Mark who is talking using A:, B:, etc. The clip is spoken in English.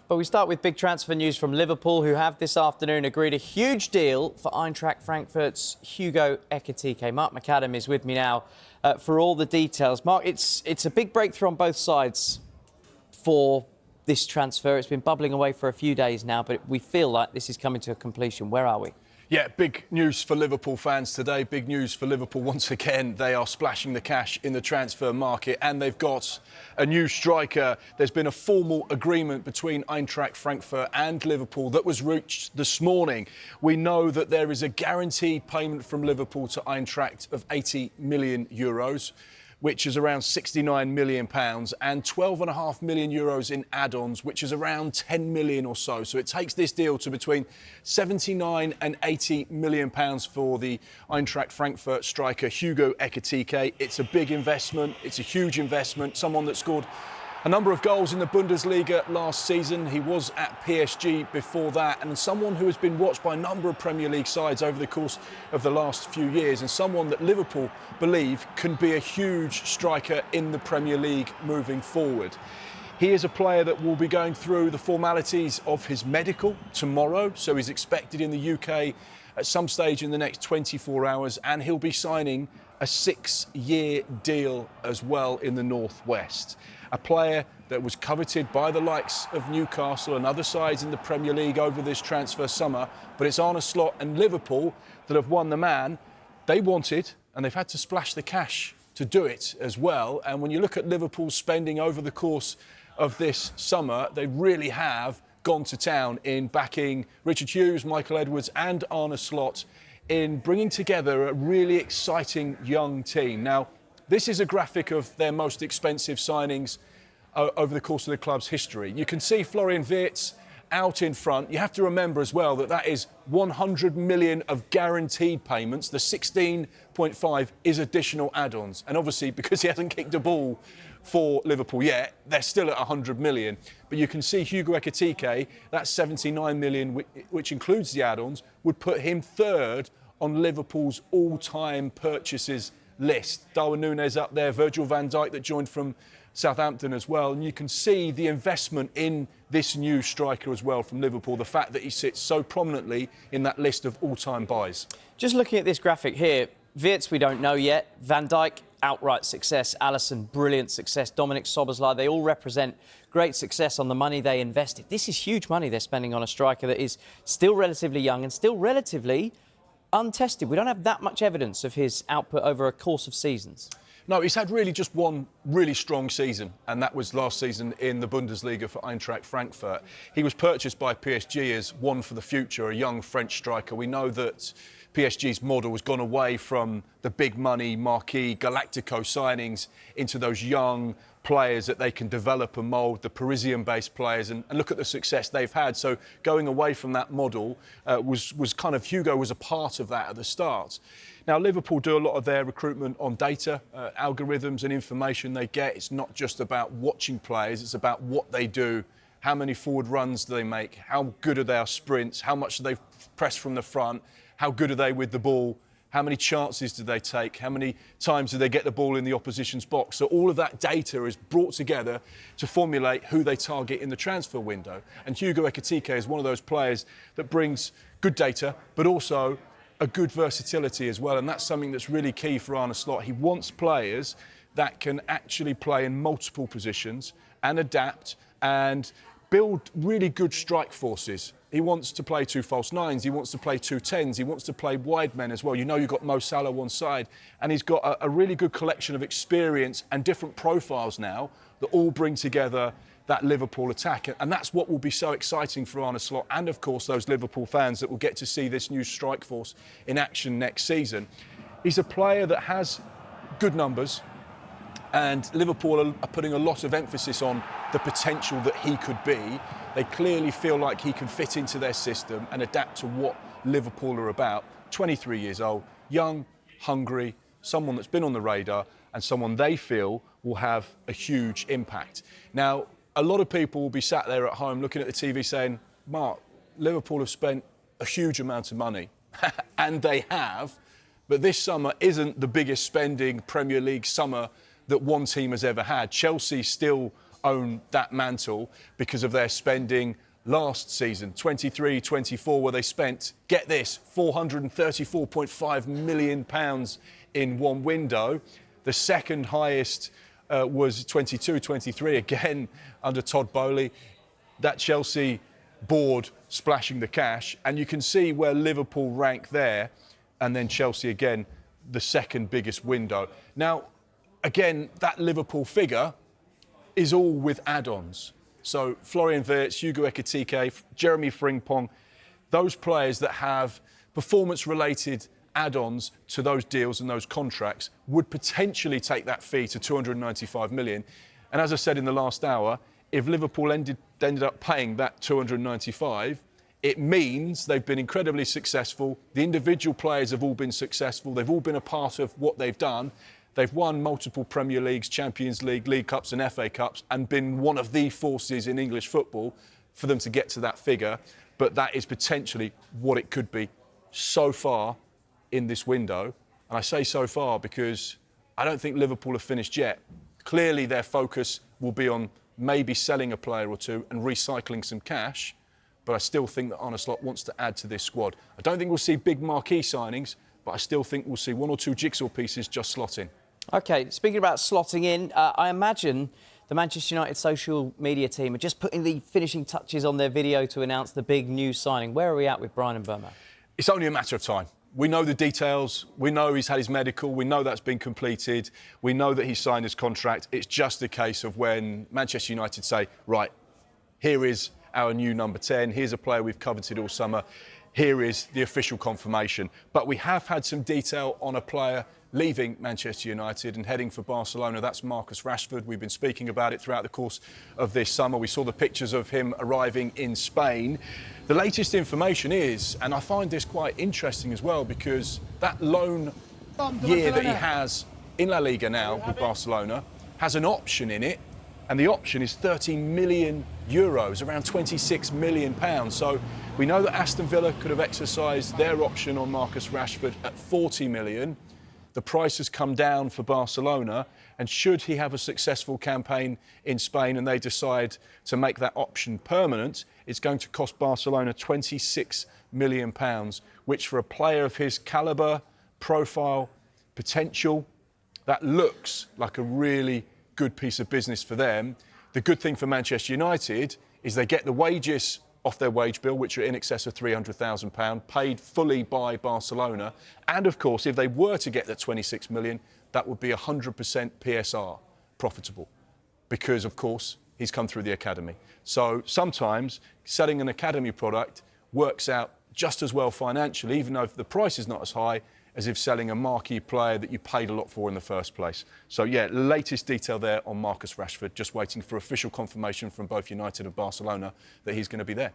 A: But we start with big transfer news from Liverpool, who have this afternoon agreed a huge deal for Eintracht Frankfurt's Hugo Ekitike. Mark McAdam is with me now for all the details. Mark, it's a big breakthrough on both sides for this transfer. It's been bubbling away for a few days now, but we feel like this is coming to a completion. Where are we?
B: Yeah, big news for Liverpool fans today. Big news for Liverpool once again. They are splashing the cash in the transfer market and they've got a new striker. There's been a formal agreement between Eintracht Frankfurt and Liverpool that was reached this morning. We know that there is a guaranteed payment from Liverpool to Eintracht of 80 million euros. Which is around £69 million, and €12.5 million in add-ons, which is around 10 million or so. So it takes this deal to between 79 and 80 million pounds for the Eintracht Frankfurt striker Hugo Ekitike. It's a big investment. It's a huge investment. Someone that scored a number of goals in the Bundesliga last season. He was at PSG before that, and someone who has been watched by a number of Premier League sides over the course of the last few years, and someone that Liverpool believe can be a huge striker in the Premier League moving forward. He is a player that will be going through the formalities of his medical tomorrow, so he's expected in the UK at some stage in the next 24 hours, and he'll be signing a 6-year deal as well in the Northwest. A player that was coveted by the likes of Newcastle and other sides in the Premier League over this transfer summer, but it's Arne Slot and Liverpool that have won the man they wanted, and they've had to splash the cash to do it as well. And when you look at Liverpool's spending over the course of this summer, they really have gone to town in backing Richard Hughes, Michael Edwards and Arne Slot in bringing together a really exciting young team. Now, this is a graphic of their most expensive signings over the course of the club's history. You can see Florian Wirtz out in front. You have to remember as well that that is 100 million of guaranteed payments. The 16.5 is additional add-ons. And obviously, because he hasn't kicked a ball for Liverpool yet, they're still at 100 million. But you can see Hugo Ekitike, that's 79 million, which includes the add-ons, would put him third on Liverpool's all-time purchases list. Darwin Núñez up there, Virgil van Dijk that joined from Southampton as well. And you can see the investment in this new striker as well from Liverpool, the fact that he sits so prominently in that list of all-time buys.
A: Just looking at this graphic here, Wirtz we don't know yet, Van Dijk outright success, Alisson brilliant success, Dominic Szoboszlai, they all represent great success on the money they invested. This is huge money they're spending on a striker that is still relatively young and still relatively untested. We don't have that much evidence of his output over a course of seasons.
B: No, he's had really just one really strong season, and that was last season in the Bundesliga for Eintracht Frankfurt. He was purchased by PSG as one for the future, a young French striker. We know that PSG's model has gone away from the big money marquee Galactico signings into those young players that they can develop and mould, the Parisian-based players, and look at the success they've had. So going away from that model was kind of, Hugo was a part of that at the start. Now, Liverpool do a lot of their recruitment on data, algorithms and information they get. It's not just about watching players, it's about what they do. How many forward runs do they make? How good are their sprints? How much do they press from the front? How good are they with the ball? How many chances do they take? How many times do they get the ball in the opposition's box? So all of that data is brought together to formulate who they target in the transfer window. And Hugo Ekitike is one of those players that brings good data, but also a good versatility as well. And that's something that's really key for Arne Slot. He wants players that can actually play in multiple positions and adapt and build really good strike forces. He wants to play two false nines, he wants to play two tens, he wants to play wide men as well. You know, you've got Mo Salah one side, and he's got a really good collection of experience and different profiles now that all bring together that Liverpool attack. And that's what will be so exciting for Arne Slot and, of course, those Liverpool fans that will get to see this new strike force in action next season. He's a player that has good numbers, and Liverpool are putting a lot of emphasis on the potential that he could be. They clearly feel like he can fit into their system and adapt to what Liverpool are about. 23 years old, young, hungry, someone that's been on the radar and someone they feel will have a huge impact. Now, a lot of people will be sat there at home looking at the TV saying, Mark, Liverpool have spent a huge amount of money. And they have, but this summer isn't the biggest spending Premier League summer that one team has ever had. Chelsea still own that mantle because of their spending last season, 23-24, where they spent, get this, £434.5 million in one window. The second highest was 22-23, again under Todd Boehly. That Chelsea board splashing the cash, and you can see where Liverpool rank there, and then Chelsea again, the second biggest window. Now, again, that Liverpool figure is all with add-ons. So Florian Wirtz, Hugo Ekitike, Jeremy Frimpong, those players that have performance-related add-ons to those deals and those contracts would potentially take that fee to 295 million. And as I said in the last hour, if Liverpool ended up paying that 295, it means they've been incredibly successful. The individual players have all been successful. They've all been a part of what they've done. They've won multiple Premier Leagues, Champions League, League Cups and FA Cups, and been one of the forces in English football for them to get to that figure. But that is potentially what it could be so far in this window. And I say so far because I don't think Liverpool have finished yet. Clearly their focus will be on maybe selling a player or two and recycling some cash. But I still think that Arne Slot wants to add to this squad. I don't think we'll see big marquee signings, but I still think we'll see one or two jigsaw pieces just slot in.
A: OK, speaking about slotting in, I imagine the Manchester United social media team are just putting the finishing touches on their video to announce the big new signing. Where are we at with Bryan Mbeumo?
B: It's only a matter of time. We know the details. We know he's had his medical. We know that's been completed. We know that he's signed his contract. It's just a case of when Manchester United say, right, here is our new number 10. Here's a player we've coveted all summer. Here is the official confirmation. But we have had some detail on a player leaving Manchester United and heading for Barcelona. That's Marcus Rashford. We've been speaking about it throughout the course of this summer. We saw the pictures of him arriving in Spain. The latest information is, and I find this quite interesting as well, because that loan year that he has in La Liga now with Barcelona has an option in it, and the option is 30 million euros, around 26 million pounds. So we know that Aston Villa could have exercised their option on Marcus Rashford at 40 million. The price has come down for Barcelona, and should he have a successful campaign in Spain and they decide to make that option permanent, it's going to cost Barcelona 26 million pounds, which for a player of his calibre, profile, potential, that looks like a really good piece of business for them. The good thing for Manchester United is they get the wages off their wage bill, which are in excess of £300,000, paid fully by Barcelona. And of course, if they were to get that 26 million, that would be 100% PSR profitable, because of course, he's come through the academy. So sometimes selling an academy product works out just as well financially, even though the price is not as high as if selling a marquee player that you paid a lot for in the first place. So yeah, latest detail there on Marcus Rashford, just waiting for official confirmation from both United and Barcelona that he's going to be there.